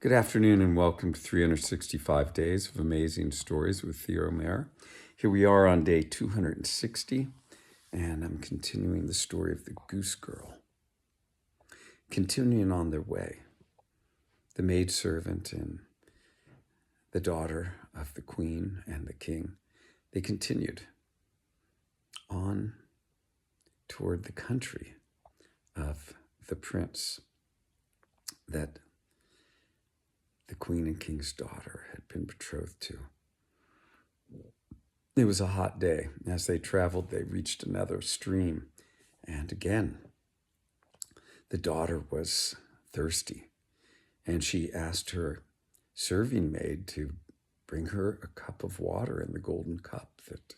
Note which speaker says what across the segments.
Speaker 1: Good afternoon and welcome to 365 Days of Amazing Stories with Theo Mayer. Here we are on day 260, and I'm continuing the story of the Goose Girl. Continuing on their way, the maidservant and the daughter of the queen and the king, they continued on toward the country of the prince that the queen and king's daughter had been betrothed to. It was a hot day. As they traveled, they reached another stream. And again, the daughter was thirsty. And she asked her serving maid to bring her a cup of water in the golden cup that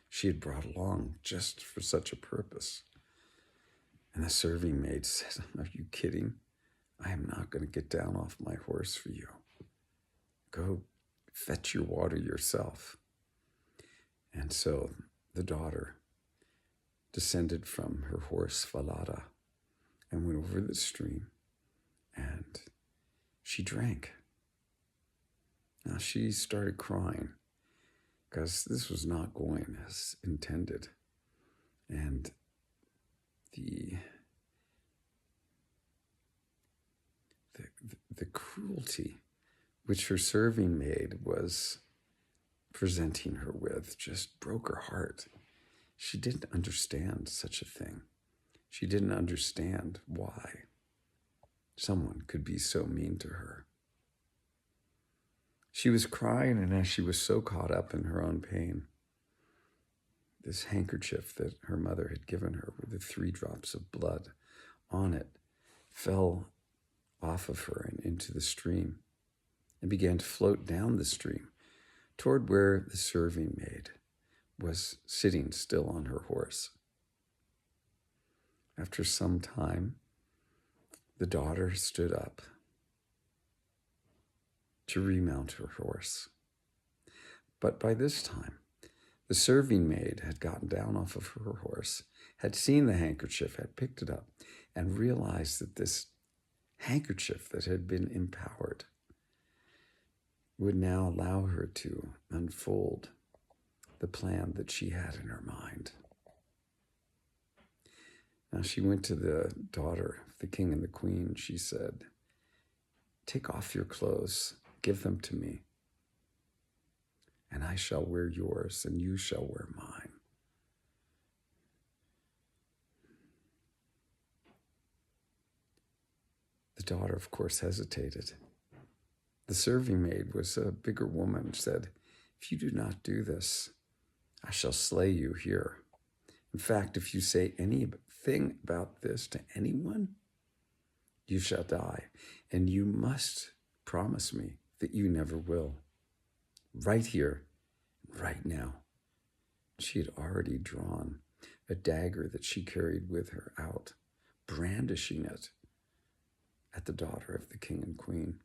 Speaker 1: she had brought along just for such a purpose. And the serving maid said, "Are you kidding? I am not going to get down off my horse for you. Go fetch your water yourself." And so the daughter descended from her horse, Falada, and went over the stream, and she drank. Now she started crying because this was not going as intended. And the cruelty which her serving maid was presenting her with just broke her heart. She didn't understand such a thing. She didn't understand why someone could be so mean to her. She was crying, and as she was so caught up in her own pain, this handkerchief that her mother had given her with the 3 drops of blood on it fell off of her and into the stream and began to float down the stream toward where the serving maid was sitting still on her horse. After some time, the daughter stood up to remount her horse. But by this time, the serving maid had gotten down off of her horse, had seen the handkerchief, had picked it up, and realized that this handkerchief that had been empowered would now allow her to unfold the plan that she had in her mind. Now she went to the daughter of the king and the queen. She said, "Take off your clothes, give them to me, and I shall wear yours, and you shall wear mine." The daughter, of course, hesitated. The serving maid was a bigger woman, said, "If you do not do this, I shall slay you here. In fact, if you say anything about this to anyone, you shall die, and you must promise me that you never will. Right here, right now." She had already drawn a dagger that she carried with her out, brandishing it at the daughter of the king and queen.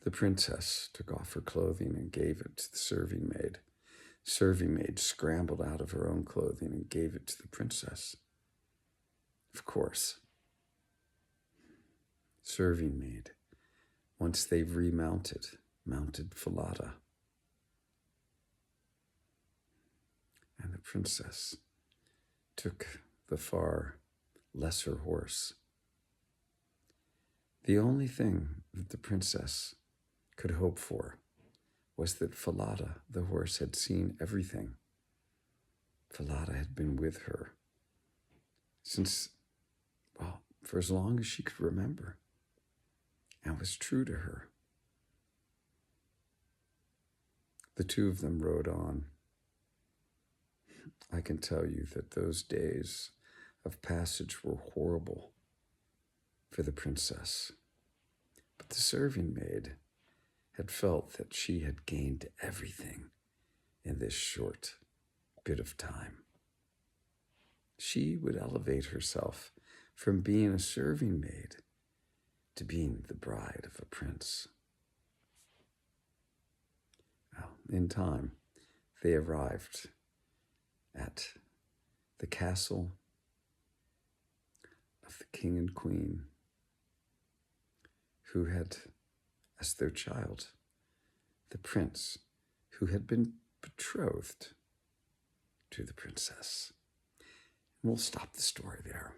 Speaker 1: The princess took off her clothing and gave it to the serving maid. The serving maid scrambled out of her own clothing and gave it to the princess. Of course, serving maid, once they mounted Falada. And the princess took the far lesser horse. The only thing that the princess could hope for was that Falada, the horse, had seen everything. Falada had been with her since, well, for as long as she could remember, and was true to her. The two of them rode on. I can tell you that those days of passage were horrible for the princess. But the serving maid had felt that she had gained everything in this short bit of time. She would elevate herself from being a serving maid to being the bride of a prince. Well, in time, they arrived at the castle of the king and queen who had as their child the prince who had been betrothed to the princess. And we'll stop the story there.